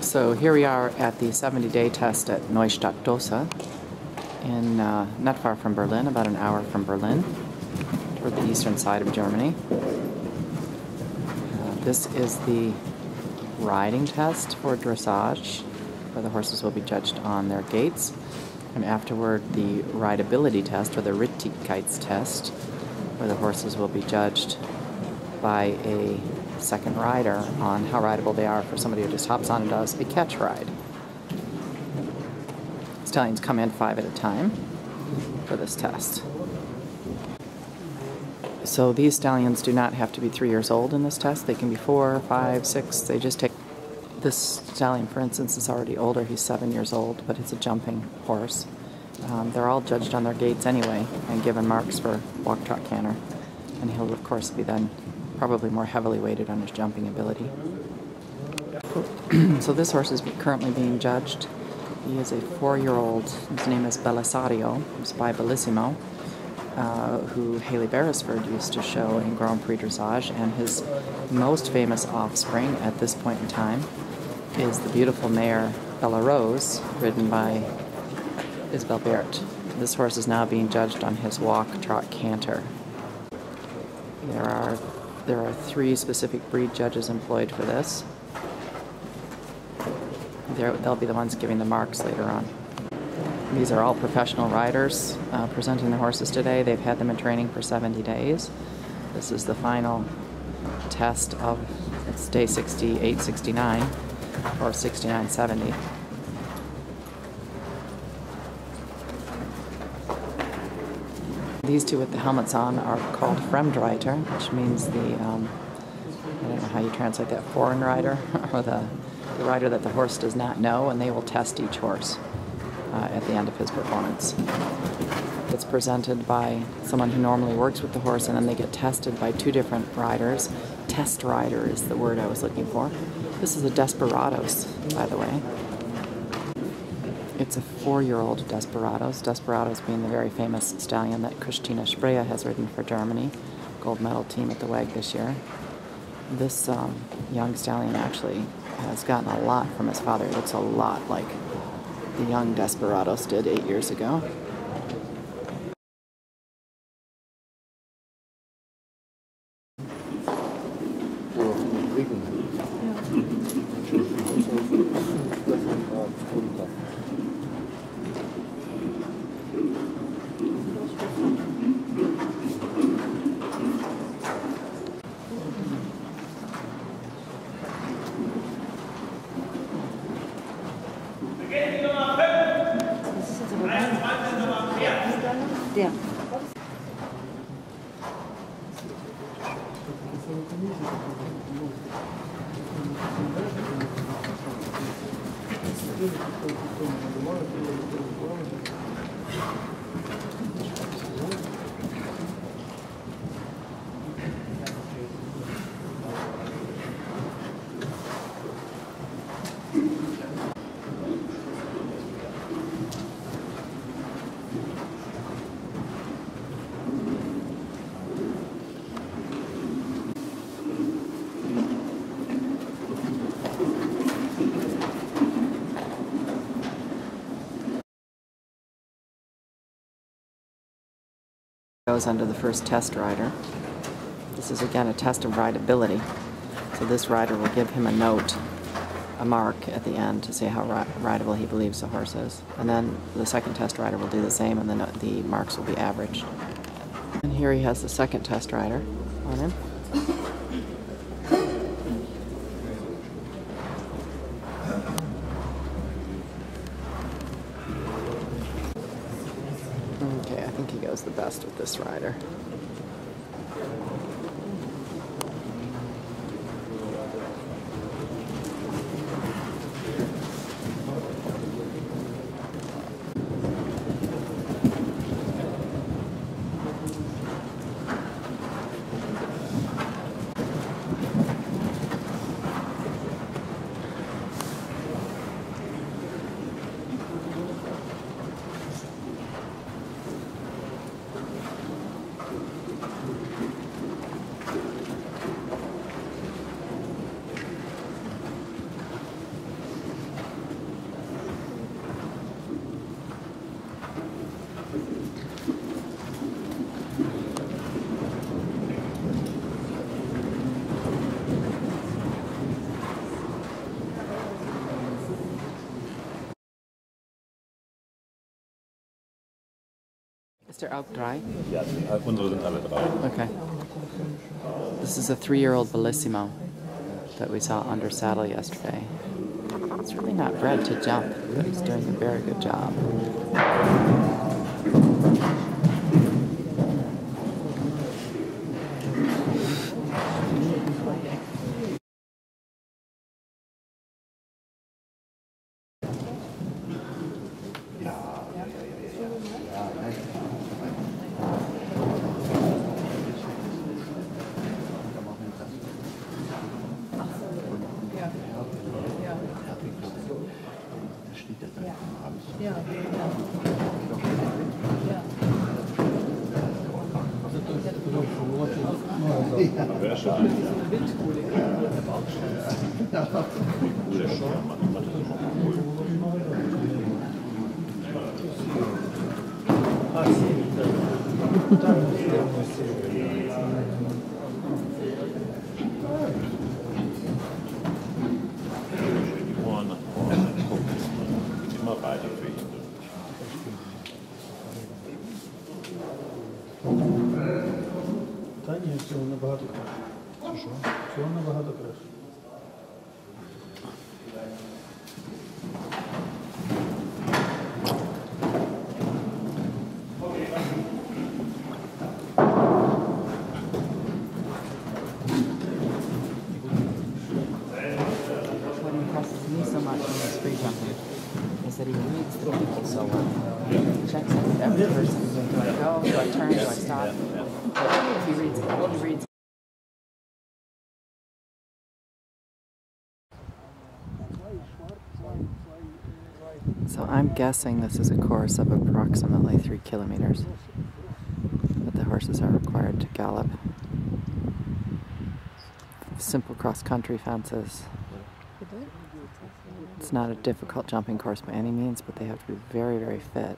So here we are at the 70-day test at Neustadt Dosa, in not far from Berlin, about an hour from Berlin, toward the eastern side of Germany. This is the riding test for dressage, where the horses will be judged on their gaits, and afterward the rideability test, or the Rittigkeitstest, where the horses will be judged by a second rider on how rideable they are for somebody who just hops on and does a catch ride. Stallions come in 5 at a time for this test. So these stallions do not have to be 3 years old in this test. They can be 4, 5, 6. They just take... This stallion, for instance, is already older. He's 7 years old, but it's a jumping horse. They're all judged on their gaits anyway and given marks for walk, trot, canter. And he'll, of course, be then probably more heavily weighted on his jumping ability. So this horse is currently being judged. He is a 4-year-old. His name is Belisario. He's by Bellissimo, who Haley Beresford used to show in Grand Prix Dressage, and his most famous offspring at this point in time is the beautiful mare Bella Rose, ridden by Isabelle Bert. This horse is now being judged on his walk, trot, canter. There are 3 specific breed judges employed for this. They'll be the ones giving the marks later on. These are all professional riders presenting the horses today. They've had them in training for 70 days. This is the final test of, it's day 68, 69, or 69, 70. These two with the helmets on are called Fremdreiter, which means the, I don't know how you translate that, foreign rider, or the rider that the horse does not know, and they will test each horse at the end of his performance. It's presented by someone who normally works with the horse, and then they get tested by 2 different riders. Test rider is the word I was looking for. This is a Desperados, by the way. It's a 4-year-old Desperados. Desperados being the very famous stallion that Christina Spreyer has ridden for Germany, gold medal team at the WEG this year. This young stallion actually has gotten a lot from his father. It looks a lot like the young Desperados did 8 years ago. Ja. Goes under the first test rider. This is again a test of rideability. So this rider will give him a note, a mark at the end to say how rideable he believes the horse is. And then the second test rider will do the same, and then the marks will be averaged. And here he has the second test rider on him. Okay, I think he goes the best with this rider. Ist der auch 3? Ja, unsere sind alle 3. Okay. This is a 3-year-old Bellissimo that we saw under saddle yesterday. It's really not bred to jump, but he's doing a very good job. Wäre schade. Immer weiter für ihn. Та ні, цього набагато краще. Що? Цього набагато краще. What impresses me so much in this free jumping is that he reads the people so well. He checks in with every person. Do I go? Do I turn? Do I stop? He reads it. He reads. So I'm guessing this is a course of approximately 3 kilometers that the horses are required to gallop. Simple cross-country fences. It's not a difficult jumping course by any means, but they have to be very, very fit.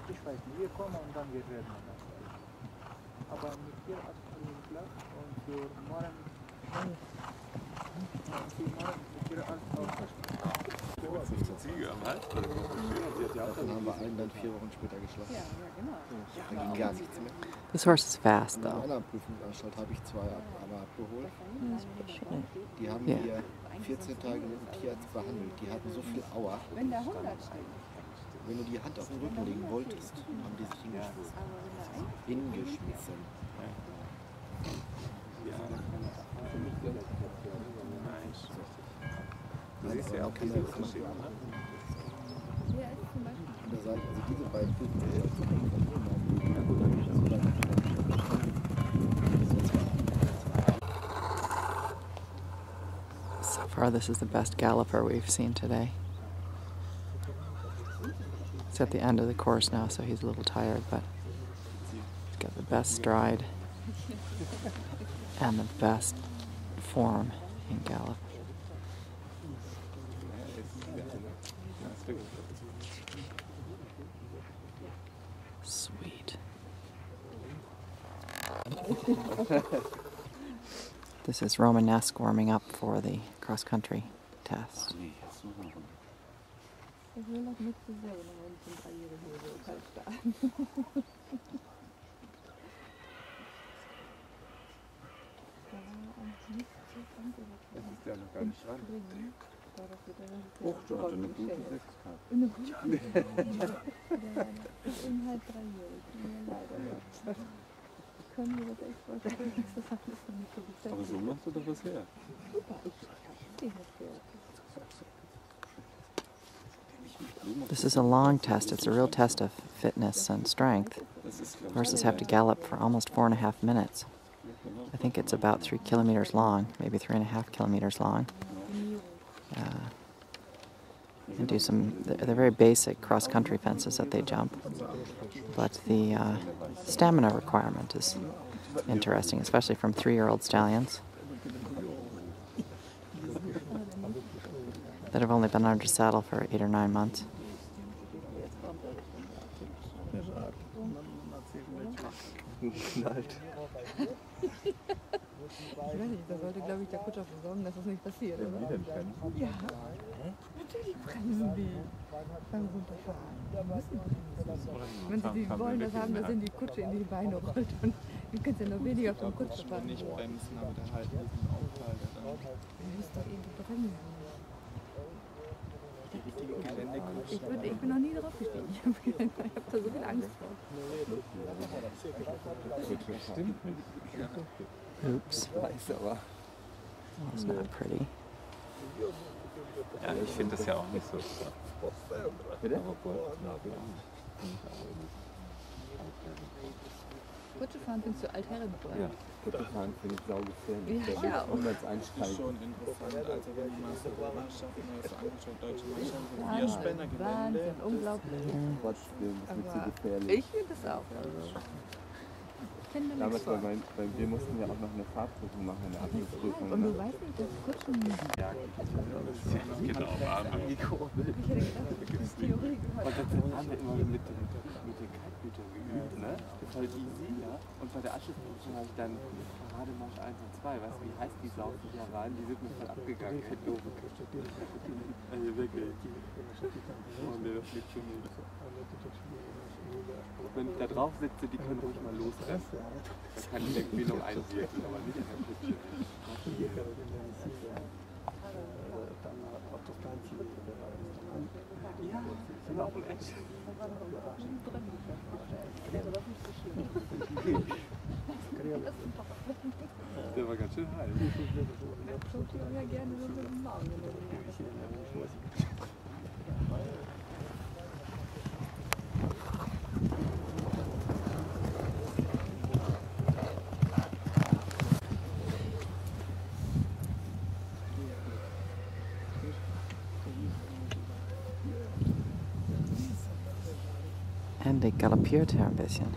Ich weiß nicht, wir kommen und dann wir reden. Aber mit dir als Platz und für morgen mit dir als Nicht die Ziege am Hals? Davon haben wir einen dann 4 Wochen später geschlafen. Ja, genau. Da ging gar nichts mehr. This horse is fast, In einer though. anderen Prüfungsanstalt habe ich 2 aber abgeholt. Die haben hier 14 Tage mit dem Tierarzt behandelt. Die hatten so viel Aua. Wenn der 100 steht. Wenn du die Hand auf den Rücken legen wolltest, haben die sich hingeschmissen. Hingeschmissen. Du siehst ja auch diese Unterschiede, ne? Ja, ist zum Beispiel. Und da sagen, also diese beiden Prüfungsanstalt So far, this is the best galloper we've seen today. He's at the end of the course now, so he's a little tired, but he's got the best stride and the best form in gallop. Sweet. This is Romanesque warming up for the cross-country test. Ich will noch mit zu sehen, wenn ich in 3 Jahren hier so kalt starten. Das ist ja noch gar nicht dran. Och, du hast eine gute 6 gehabt. Eine gute? Ich bin halt 3-jährig. Leider nicht. Können wir das echt vorstellen, dass das alles nicht so gefällt? Aber so machst du doch was her. Super, ich hab die nicht gehört. This is a long test. It's a real test of fitness and strength. Horses have to gallop for almost 4.5 minutes. I think it's about 3 kilometers long, maybe 3.5 kilometers long. And do some, they're very basic cross-country fences that they jump. But the stamina requirement is interesting, especially from 3-year-old stallions that have only been under saddle for 8 or 9 months. Knallt. Ich weiß nicht, da sollte, glaube ich, der Kutscher für sorgen, dass das nicht passiert, oder? Wie denn bremsen? Ja. Natürlich bremsen die beim Runterfahren. Wenn sie die wollen, das haben, dass in die Kutsche in die Beine rollt. Und du kannst ja noch weniger vom Kutscher fahren. Nicht bremsen, aber der halt diesen Aufhalter dann. Du musst doch irgendwie bremsen. Die richtige Geländekutsche. Ich bin noch nie drauf gestiegen. Ich hab da so viel Angst vor. Stimmt. Oops. Weiß aber. That's not pretty. Ja, ich finde das ja auch nicht so. Bitte? Kutsche fahren findest du Altherrenbrüder. Ja, Kutsche finde ich saugefährlich. Ja, ich auch. Niemals einsteigen. Schon interessant, also wenn die Meisterschaften jetzt angeschaut, deutsche Meisterschaften, Wahnsinn, Vierspännergelände. Wahnsinn, unglaublich. Trotzdem, das wird zu Aber gefährlich. ich finde das auch. Also, ich finde Damals nichts vor. wir mussten ja auch noch eine Fahrprüfung machen, eine Abschlussprüfung. Und du weißt nicht, dass Kutschen... Ja, das geht auch Arme. Ich hätte gedacht, das ist Theorie gehört. Und dann haben wir immer mit den Kaltblütern geübt, ne? Voll easy, ja? Und bei der Abschlussprüfung habe ich dann Parademarsch 1 und 2, weißt du, wie heißt die Sau die da waren? Die sind mir voll abgegangen. Also wirklich. Oh ne, das liegt schon nicht. Wenn ich da drauf sitze, die können ruhig mal losrennen. Da kann ich Empfehlung einwirken, aber nicht in der Kutsche. Ja, aber auch ein Action. Der war ganz schön heiß. Ich schaue ja gerne so mit dem Magen. And die galoppiert ja ein bisschen.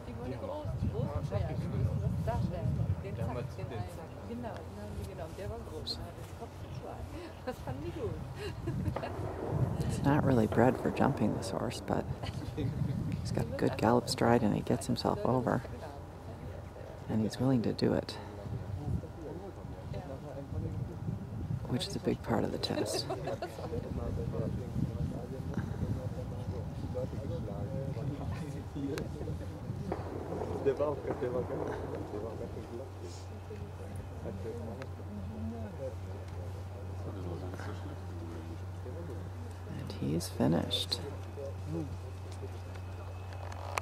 Die wollen großen Schwer, die müssen das darstellen. Den Zack, den einen. Genau, der war groß. Das fanden die gut. He's not really bred for jumping, this horse, but he's got good gallop stride and he gets himself over. And he's willing to do it, which is a big part of the test. And he's finished.